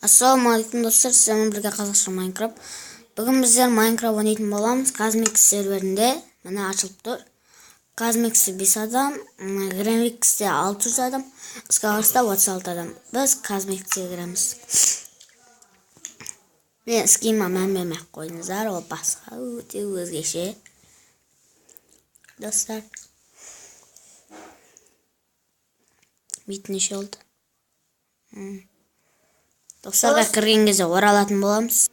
Ассалаумағалейкум достар, сіздермен бірге қазақша Майнкрафт. Бүгін біздер Майнкрафт ойнайтын боламыз. Казмикс серверінде міне ашылып тұр. Казмиксте 5 адам, Гренвиксте 600 адам, Скаларста 36 адам. Біз Казмиксте кіреміз. Мен скима мән бермей қойыңыздар, ол басқа өте өзгеше. Достар, битнеше oldu. Достарға кірген кезде оралатын боламыз.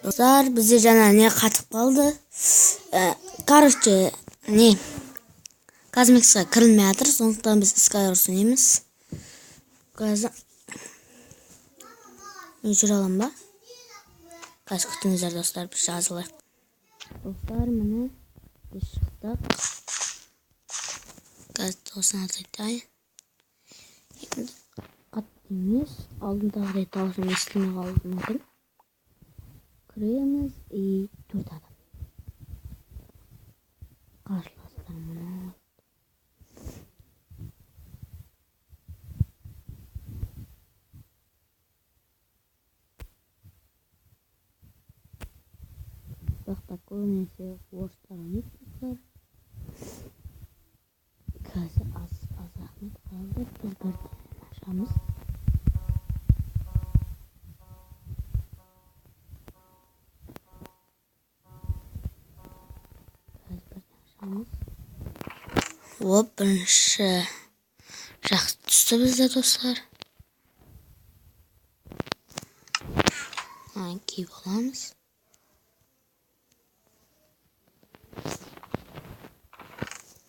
Достар, бізде жаңа не қатып қалды. Короче, не Казмиксқа кірілмей жатыр, сондықтан біз Skywars ойнаймыз. Қазір мен жүре аламын ба? Қазір күтіңіздер достар, біз жазылайық. Достар, міне біз шықтық. Қазір 96 айтайын. Қатты емес, алдындағыдай дауысым естілмей қалуы мүмкін. Кіреміз и 4 адам. Қарсыластар мұны. Бұлақта көбінесе орыстар ойнайды. Қазір аз рахмет қалды. Біз бірден ашамыз. Оп, бірінші жақсы түсті бізде достар. Киіп аламыз.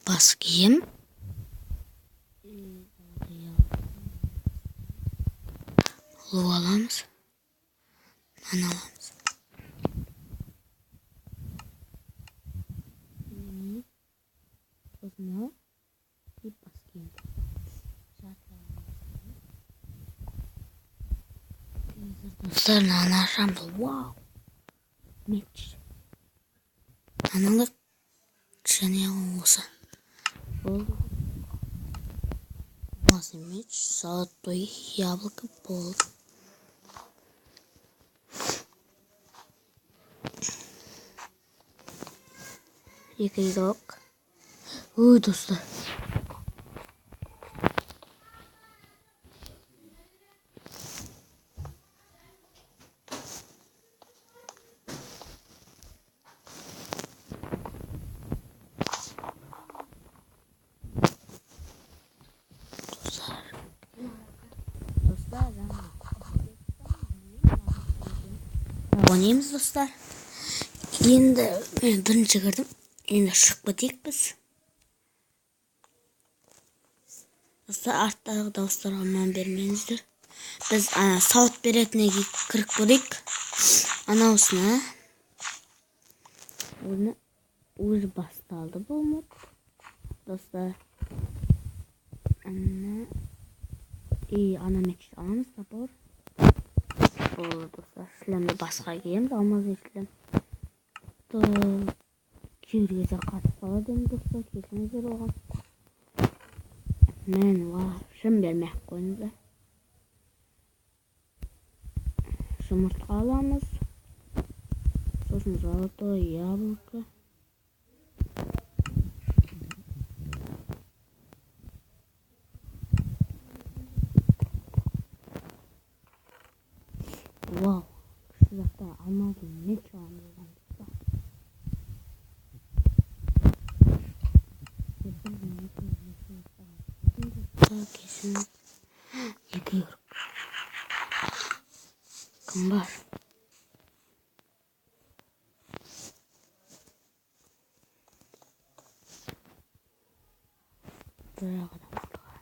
Бас киім. Лу аламыз. Нан аламыз. Сосын и бас киім. Достар, нан ашамыз. Вау! Меч. Нанылық және осы. Болды. Классный меч, золотой яблоко болды. Екі игрок. Ой, достар. Ойнаймыз достар. Енді мен бірінші кірдім. Енді шығып кетейік біз. Достар, арттағы дауыстарға мән бермеңіздер. Біз сауыт беретіне кіріп көрейік. Анаусына. Оны өзі басталды болмады. Достар. Ана меч аламыз тапыр. Болды достар. Шлемді басқа киеміз, алмаз ешлем. Кейбір кезде қатып қалады енді достар, келсеңіздер оған. Мен шым бермей қойыңыздар. Жұмыртқа аламыз. Сосын золотой яблоко. Вау, кіші жақта алмазын меч аламыз оған достар. Кесін екі үйірік. Кім бар? Бір-ақ адам қалған.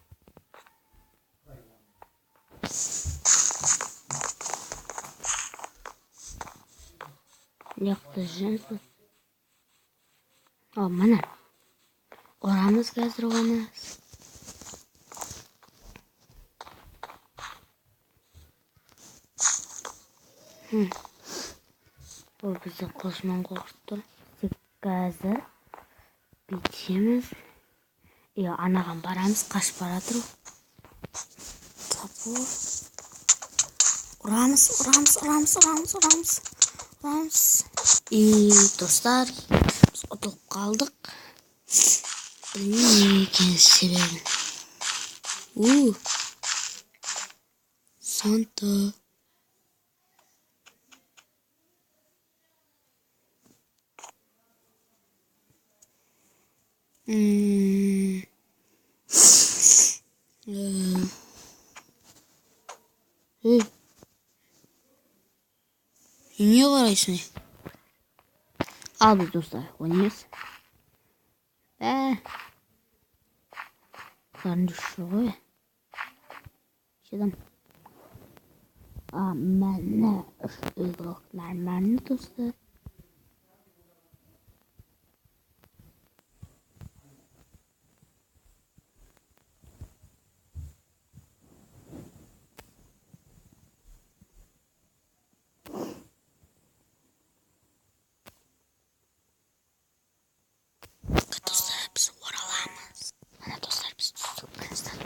Яқты жынсыз. Міне. Орамыз қазір оны. Ол бізді қосынан қорқып тұр. Қазір бүйтеміз. Анаған барамыз, қашып баратыр. Тапу. Uramız. Dostlar, biz otulup kaldık. Bilmiyorum kendisi sebebini. Santa. Niye karayısın? Al biz dostlar oynayız. Karın düşüyor koy. Şeyden. Mənə uyğunluqlar mənə dostlar. Dostlar biz oralamaz. Mənə dostlar biz tutulmazdan.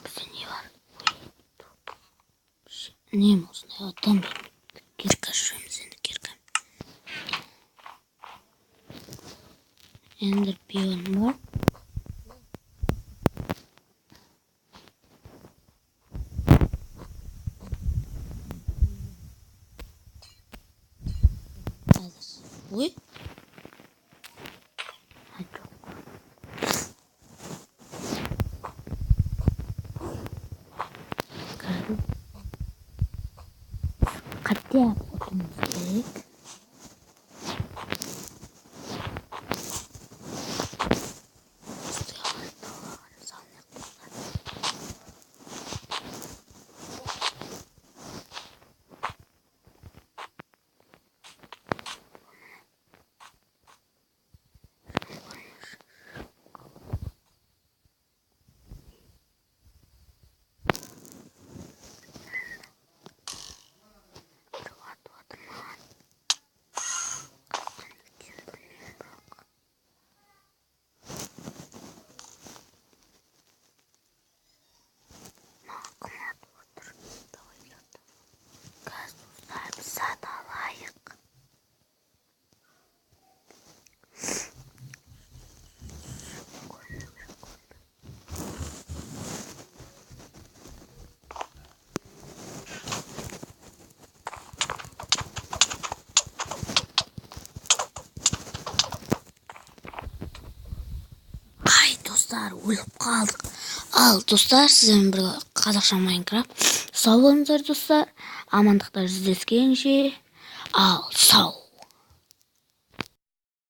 Bize niye var? Neyim olsun ya? Tam geri kaçıyorum seni geri kaç. Ender piyon var. Uy. Katya oturmamız gerek. Dostlar uyup kaldık. Al dostlar sizin bir Қазақша Minecraft. Sağ olunuzlar dostlar. Amanlıklar size al sağ ol.